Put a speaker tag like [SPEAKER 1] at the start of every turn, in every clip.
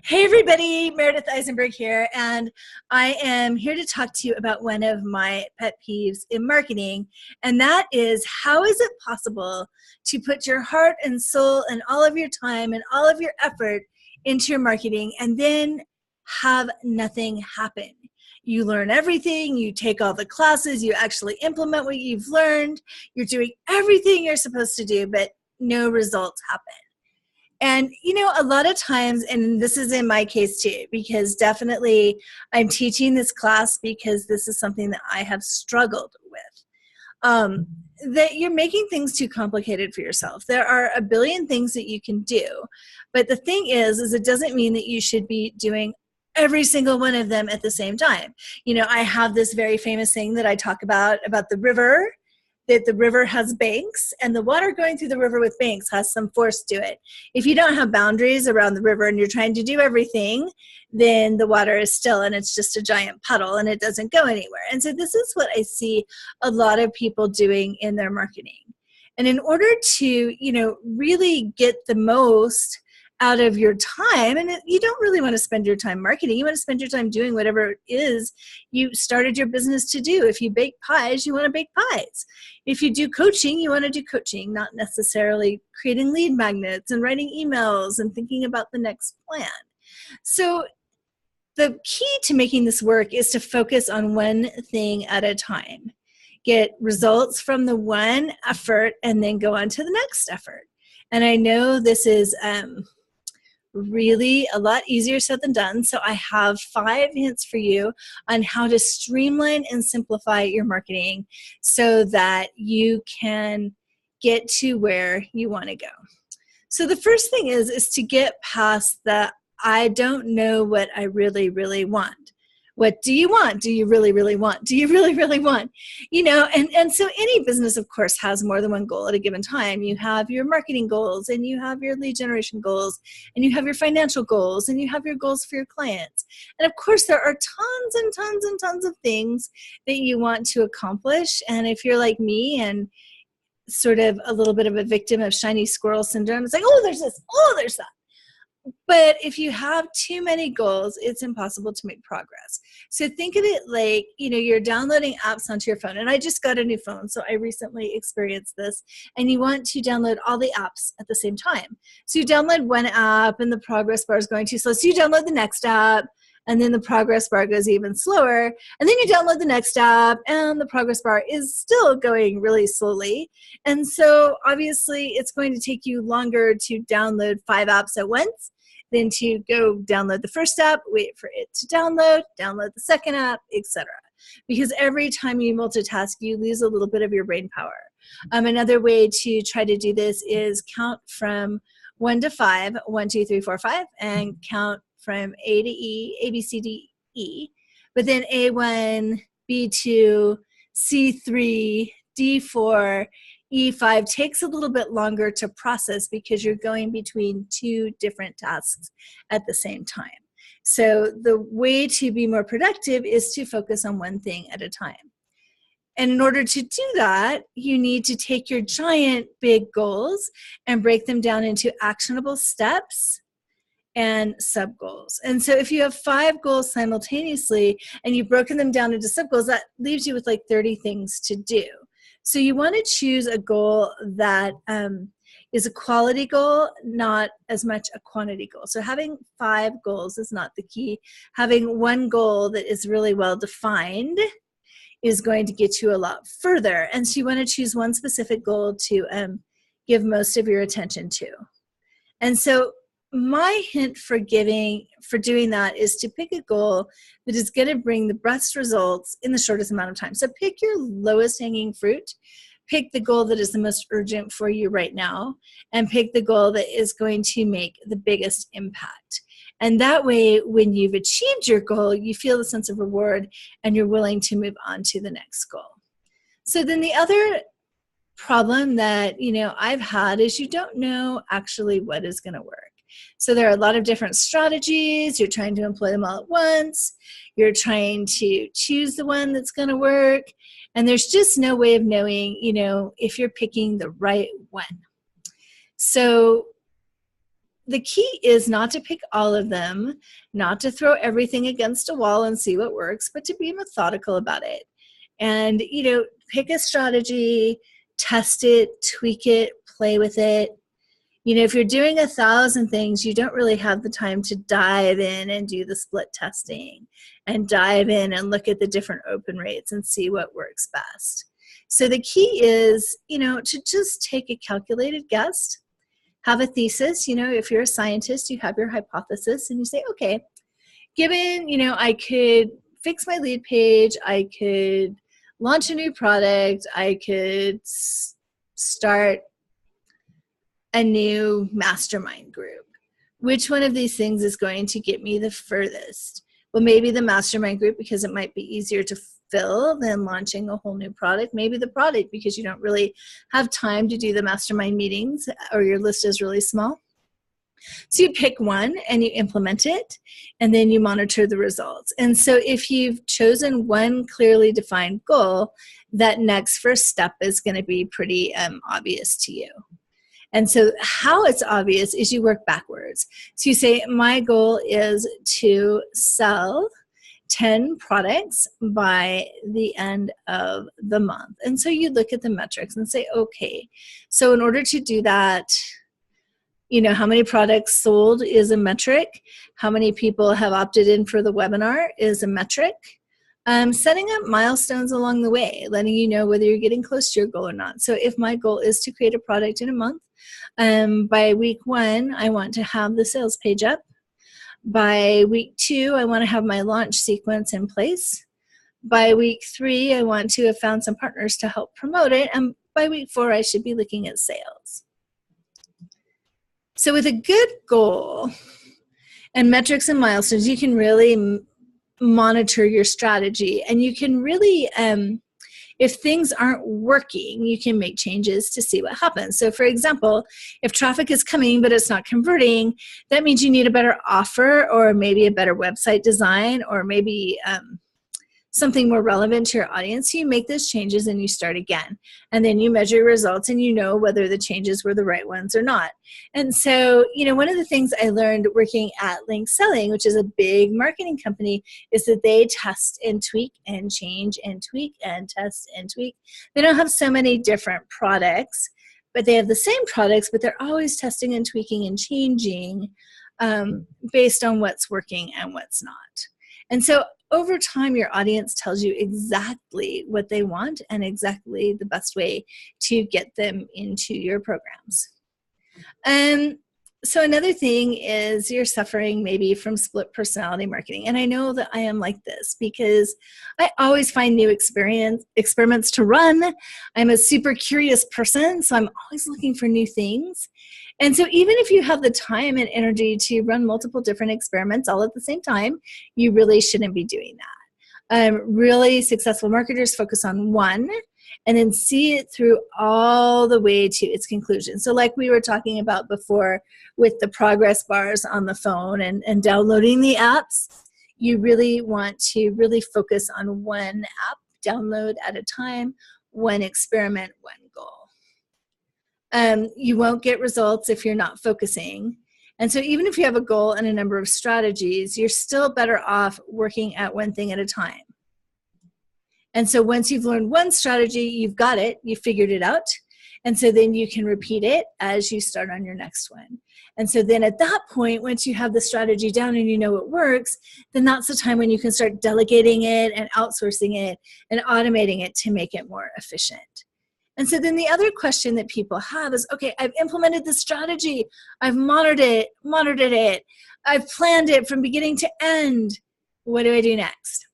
[SPEAKER 1] Hey everybody, Meredith Eisenberg here, and I am here to talk to you about one of my pet peeves in marketing, and that is, how is it possible to put your heart and soul and all of your time and all of your effort into your marketing and then have nothing happen? You learn everything, you take all the classes, you actually implement what you've learned, you're doing everything you're supposed to do, but no results happen. And, a lot of times, and this is in my case too, because definitely I'm teaching this class because this is something that I have struggled with, that you're making things too complicated for yourself. There are a billion things that you can do. But the thing is it doesn't mean that you should be doing every single one of them at the same time. I have this very famous thing that I talk about the river, that the river has banks, and the water going through the river with banks has some force to it. If you don't have boundaries around the river and you're trying to do everything, then the water is still and it's just a giant puddle and it doesn't go anywhere. And so this is what I see a lot of people doing in their marketing. And in order to, really get the most out of your time, and you don't really want to spend your time marketing, you want to spend your time doing whatever it is you started your business to do. If you bake pies, you want to bake pies. If you do coaching, you want to do coaching, not necessarily creating lead magnets and writing emails and thinking about the next plan. So the key to making this work is to focus on one thing at a time. Get results from the one effort and then go on to the next effort. And I know this is really a lot easier said than done. So I have 5 hints for you on how to streamline and simplify your marketing so that you can get to where you want to go. So the first thing is to get past the I don't know what I really, really want. What do you want? Do you really, really want? Do you really, really want? And so any business, of course, has more than one goal at a given time. You have your marketing goals, and you have your lead generation goals, and you have your financial goals, and you have your goals for your clients. And of course, there are tons and tons and tons of things that you want to accomplish. And if you're like me and sort of a little bit of a victim of shiny squirrel syndrome, it's like, oh, there's this, oh, there's that. But if you have too many goals, it's impossible to make progress. So think of it like, you're downloading apps onto your phone. And I just got a new phone, so I recently experienced this. And you want to download all the apps at the same time. So you download one app and the progress bar is going too slow. So you download the next app, and then the progress bar goes even slower. And then you download the next app, and the progress bar is still going really slowly. And so obviously it's going to take you longer to download 5 apps at once than to go download the first app, wait for it to download the second app, etc. Because every time you multitask, you lose a little bit of your brain power. Another way to try to do this is count from 1 to 5, 1, 2, 3, 4, 5, and count from A to E, A, B, C, D, E, but then A1, B2, C3, D4, E5 takes a little bit longer to process because you're going between 2 different tasks at the same time. So the way to be more productive is to focus on one thing at a time. And in order to do that, you need to take your giant big goals and break them down into actionable steps and sub-goals. And so if you have 5 goals simultaneously and you've broken them down into sub-goals, that leaves you with like 30 things to do. So you want to choose a goal that is a quality goal, not as much a quantity goal. So having 5 goals is not the key. Having one goal that is really well defined is going to get you a lot further. And so you want to choose one specific goal to give most of your attention to. And so my hint for doing that is to pick a goal that is going to bring the best results in the shortest amount of time. So pick your lowest hanging fruit, pick the goal that is the most urgent for you right now, and pick the goal that is going to make the biggest impact. And that way, when you've achieved your goal, you feel a sense of reward and you're willing to move on to the next goal. So then the other problem that I've had is you don't know actually what is going to work. So there are a lot of different strategies. You're trying to employ them all at once. You're trying to choose the one that's going to work. And there's just no way of knowing, if you're picking the right one. So the key is not to pick all of them, not to throw everything against a wall and see what works, but to be methodical about it. And, pick a strategy, test it, tweak it, play with it. If you're doing 1,000 things, you don't really have the time to dive in and do the split testing and dive in and look at the different open rates and see what works best. So the key is, to just take a calculated guess, have a thesis. If you're a scientist, you have your hypothesis and you say, okay, given, I could fix my lead page, I could launch a new product, I could start a new mastermind group. Which one of these things is going to get me the furthest? Well, maybe the mastermind group, because it might be easier to fill than launching a whole new product. Maybe the product, because you don't really have time to do the mastermind meetings or your list is really small. So you pick one and you implement it, and then you monitor the results. And so if you've chosen one clearly defined goal, that next first step is going to be pretty obvious to you. And so how it's obvious is you work backwards. So you say, my goal is to sell 10 products by the end of the month. And so you look at the metrics and say, okay, so in order to do that, how many products sold is a metric. How many people have opted in for the webinar is a metric. Setting up milestones along the way, letting you know whether you're getting close to your goal or not. So if my goal is to create a product in a month, by week 1, I want to have the sales page up. By week 2, I want to have my launch sequence in place. By week 3, I want to have found some partners to help promote it. And by week 4, I should be looking at sales. So with a good goal and metrics and milestones, you can really monitor your strategy, and you can really, if things aren't working, you can make changes to see what happens. So for example, if traffic is coming but it's not converting, that means you need a better offer, or maybe a better website design, or maybe something more relevant to your audience. So you make those changes and you start again. And then you measure your results and you know whether the changes were the right ones or not. And so, one of the things I learned working at Link Selling, which is a big marketing company, is that they test and tweak and change and tweak and test and tweak. They don't have so many different products, but they have the same products, but they're always testing and tweaking and changing based on what's working and what's not. And so over time, your audience tells you exactly what they want and exactly the best way to get them into your programs. So another thing is you're suffering maybe from split personality marketing. And I know that I am like this because I always find new experiments to run. I'm a super curious person, so I'm always looking for new things. And so even if you have the time and energy to run multiple different experiments all at the same time, you really shouldn't be doing that. Really successful marketers focus on one and then see it through all the way to its conclusion. So like we were talking about before with the progress bars on the phone and downloading the apps, you really want to really focus on one app, download at a time, one experiment, one goal. You won't get results if you're not focusing. And so even if you have a goal and a number of strategies, you're still better off working at one thing at a time. And so once you've learned one strategy, you've got it, you figured it out. And so then you can repeat it as you start on your next one. And so then at that point, once you have the strategy down and you know it works, then that's the time when you can start delegating it and outsourcing it and automating it to make it more efficient. And so then the other question that people have is, okay, I've implemented this strategy. I've monitored it. I've planned it from beginning to end. What do I do next?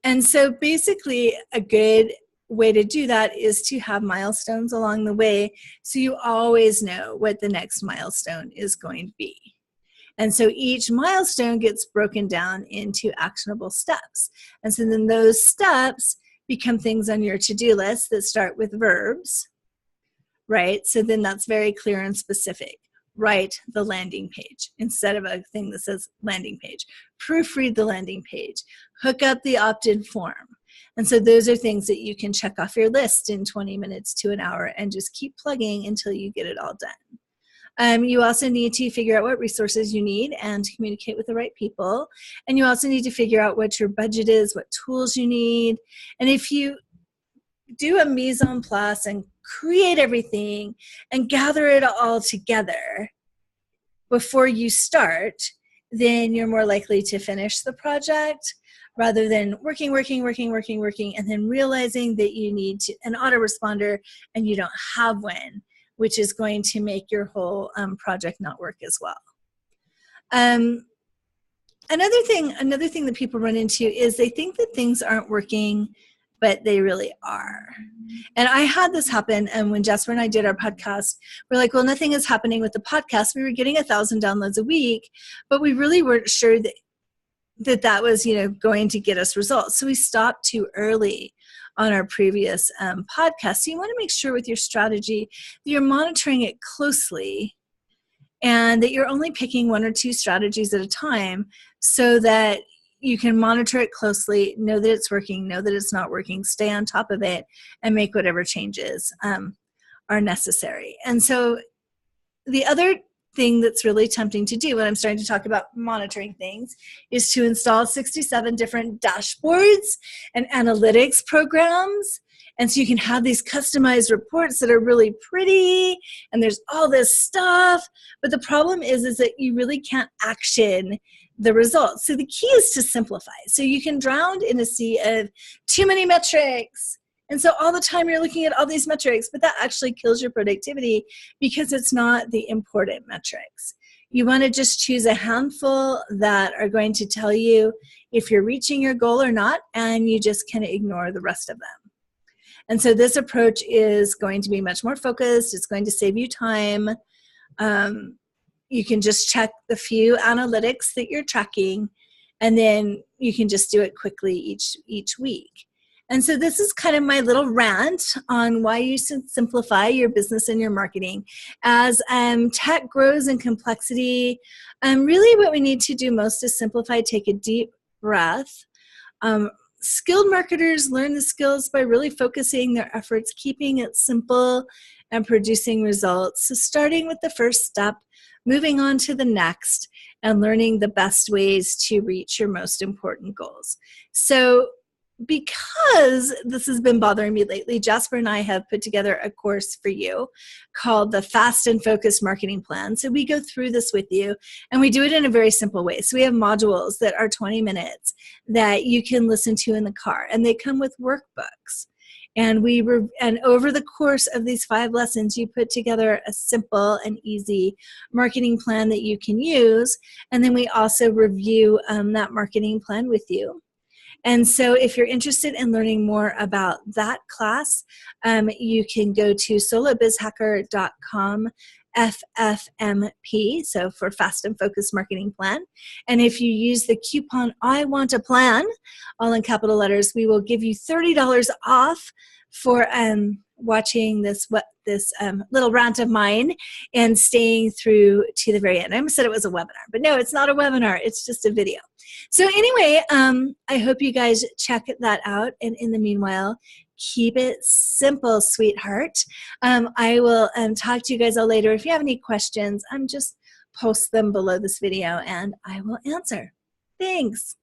[SPEAKER 1] And so basically a good way to do that is to have milestones along the way so you always know what the next milestone is going to be. And so each milestone gets broken down into actionable steps. And so then those steps become things on your to-do list that start with verbs, right? So then that's very clear and specific. Write the landing page instead of a thing that says landing page. Proofread the landing page. Hook up the opt-in form. And so those are things that you can check off your list in 20 minutes to an hour and just keep plugging until you get it all done. You also need to figure out what resources you need and communicate with the right people. And you also need to figure out what your budget is, what tools you need. And if you do a mise en place and create everything and gather it all together before you start, then you're more likely to finish the project rather than working, and then realizing that you need an autoresponder and you don't have one, which is going to make your whole project not work as well. Another thing that people run into is they think that things aren't working, but they really are. And I had this happen, and when Jasper and I did our podcast, we're like, well, nothing is happening with the podcast. We were getting 1,000 downloads a week, but we really weren't sure that was, going to get us results. So we stopped too early on our previous podcast. So you want to make sure with your strategy that you're monitoring it closely and that you're only picking 1 or 2 strategies at a time so that you can monitor it closely, know that it's working, know that it's not working, stay on top of it, and make whatever changes are necessary. And so the other thing that's really tempting to do when I'm starting to talk about monitoring things is to install 67 different dashboards and analytics programs. And so you can have these customized reports that are really pretty and there's all this stuff. But the problem is that you really can't action the results. So the key is to simplify. So you can drown in a sea of too many metrics. And so all the time you're looking at all these metrics, but that actually kills your productivity because it's not the important metrics. You want to just choose a handful that are going to tell you if you're reaching your goal or not, and you just kind of ignore the rest of them. And so this approach is going to be much more focused. It's going to save you time. You can just check the few analytics that you're tracking, and then you can just do it quickly each week. And so this is kind of my little rant on why you should simplify your business and your marketing. As tech grows in complexity, really what we need to do most is simplify, take a deep breath. Skilled marketers learn the skills by really focusing their efforts, keeping it simple, and producing results. So starting with the first step, moving on to the next, and learning the best ways to reach your most important goals. So because this has been bothering me lately, Jasper and I have put together a course for you called the Fast and Focused Marketing Plan. So we go through this with you, and we do it in a very simple way. So we have modules that are 20 minutes that you can listen to in the car, and they come with workbooks. And over the course of these 5 lessons, you put together a simple and easy marketing plan that you can use. And then we also review that marketing plan with you. And so if you're interested in learning more about that class, you can go to solobizhacker.com FFMP, so for Fast and Focused Marketing Plan. And if you use the coupon I Want a Plan, all in capital letters, we will give you $30 off for watching this little rant of mine and staying through to the very end. I almost said it was a webinar, but no, it's not a webinar. It's just a video. So anyway, I hope you guys check that out. And in the meanwhile, keep it simple, sweetheart. I will talk to you guys all later. If you have any questions, just post them below this video and I will answer. Thanks.